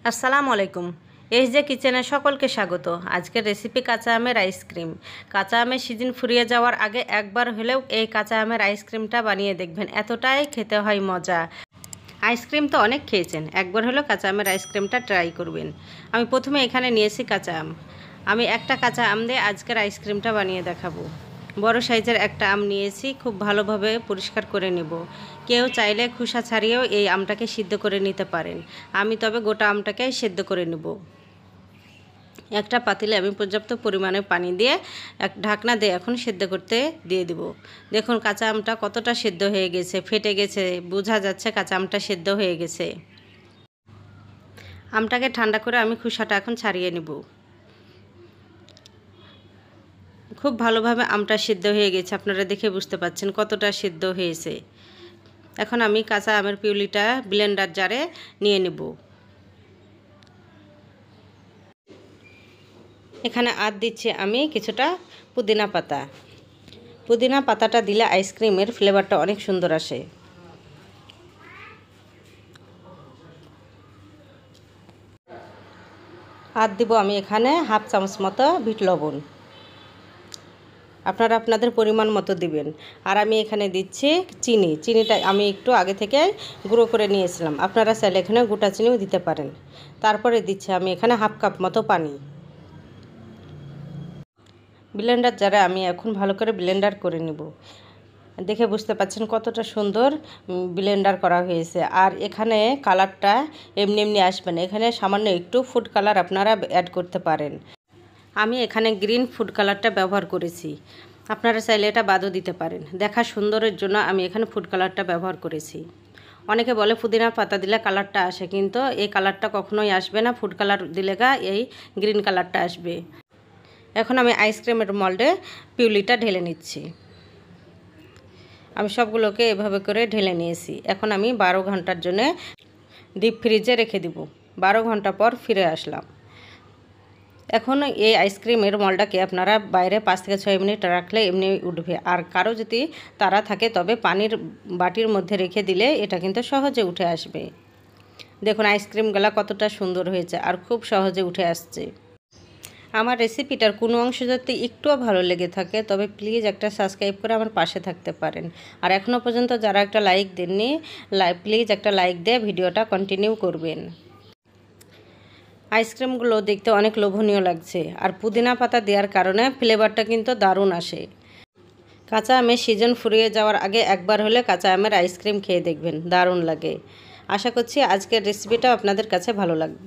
আসসালামু আলাইকুম। এসজে কিচেনে সকলকে স্বাগত। আজকের রেসিপি কাঁচা আমের আইসক্রিম। কাঁচা আমের সিজন ফুরিয়ে যাওয়ার আগে একবার হলেও এই কাঁচা আমের আইসক্রিমটা বানিয়ে দেখবেন, এতটাই খেতে হয় মজা। আইসক্রিম তো অনেক খেয়েছেন, একবার হলেও কাঁচা আমের আইসক্রিমটা ট্রাই করবেন। আমি প্রথমে এখানে নিয়েছি কাঁচা আম। আমি একটা কাঁচা আম দিয়ে আজকের আইসক্রিমটা বানিয়ে দেখাবো। বড় সাইজের একটা আম নিয়েছি, খুব ভালোভাবে পরিষ্কার করে নেব। কেউ চাইলে খোসা ছাড়িয়েও এই আমটাকে সিদ্ধ করে নিতে পারেন। আমি তবে গোটা আমটাকেই সিদ্ধ করে নেব। একটা পাতিলে আমি পর্যাপ্ত পরিমাণে পানি দিয়ে এক ঢাকনা দিয়ে এখন সিদ্ধ করতে দিয়ে দিব। দেখুন কাঁচা আমটা কতটা সিদ্ধ হয়ে গেছে, ফেটে গেছে, বোঝা যাচ্ছে কাঁচা আমটা সিদ্ধ হয়ে গেছে। আমটাকে ঠান্ডা করে আমি খোসাটা এখন ছাড়িয়ে নেব। খুব ভালোভাবে আমটা সিদ্ধ হয়ে গেছে, আপনারা দেখে বুঝতে পাচ্ছেন কতটা সিদ্ধ হয়েছে। এখন আমি কাঁচা আমের পিউলিটা ব্লেন্ডার জারে নিয়ে নেব। এখানে আর দিচ্ছি আমি কিছুটা পুদিনা পাতা। পুদিনা পাতাটা দিলে আইসক্রিমের ফ্লেভারটা অনেক সুন্দর আসে। আর দিব আমি এখানে হাফ চামচ মতো বিট লবণ। আপনারা আপনাদের পরিমাণ মতো দিবেন। আর আমি এখানে দিচ্ছি চিনিটা আমি একটু আগে থেকে গুঁড়ো করে নিয়েছিলাম, আপনারা চাইলে এখানে গোটা চিনিও দিতে পারেন। তারপরে দিচ্ছি আমি এখানে হাফ কাপ মতো পানি। ব্লেন্ডার জারে আমি এখন ভালো করে ব্লেন্ডার করে নেব। দেখে বুঝতে পাচ্ছেন কতটা সুন্দর ব্লেন্ডার করা হয়েছে। আর এখানে কালারটা এমনি এমনি আসবে না, এখানে সামান্য একটু ফুড কালার আপনারা অ্যাড করতে পারেন। আমি এখানে গ্রিন ফুড কালারটা ব্যবহার করেছি, আপনারা চাইলে এটা বাদও দিতে পারেন। দেখা সুন্দরের জন্য আমি এখানে ফুড কালারটা ব্যবহার করেছি। অনেকে বলে পুদিনা পাতা দিলে কালারটা আসে, কিন্তু এই কালারটা কখনোই আসবে না, ফুড কালার দিলে এই গ্রিন কালারটা আসবে। এখন আমি আইসক্রিমের মোল্ডে পিউলিটা ঢেলে নিচ্ছি। আমি সবগুলোকে এভাবে করে ঢেলে নিয়েছি। এখন আমি 12 ঘন্টার জন্য ডিপ ফ্রিজে রেখে দিব। 12 ঘন্টা পর ফিরে আসলাম। এখন এই আইসক্রিমের মোল্ডটাকে আপনারা বাইরে 5 থেকে 6 মিনিট রাখলে এমনি উঠবে। আর কারো যদি তাড়া থাকে তবে পানির বাটির মধ্যে রেখে দিলে এটা কিন্তু সহজে উঠে আসবে। দেখুন আইসক্রিমগুলো কতটা সুন্দর হয়েছে আর খুব সহজে উঠে আসছে। আমার রেসিপিটার কোনো অংশ যদি একটুও ভালো লেগে থাকে তবে প্লিজ একটা সাবস্ক্রাইব করে আমার পাশে থাকতে পারেন। আর এখনও পর্যন্ত যারা একটা লাইক দেননি, প্লিজ একটা লাইক দিয়ে ভিডিওটা কন্টিনিউ করবেন। আইসক্রিমগুলো দেখতে অনেক লোভনীয় লাগছে, আর পুদিনা পাতা দেওয়ার কারণে ফ্লেভারটা কিন্তু দারুণ আসে। কাঁচা আমের সিজন ফুরিয়ে যাওয়ার আগে একবার হলে কাঁচা আমের আইসক্রিম খেয়ে দেখবেন, দারুণ লাগে। আশা করছি আজকের রেসিপিটা আপনাদের কাছে ভালো লাগবে।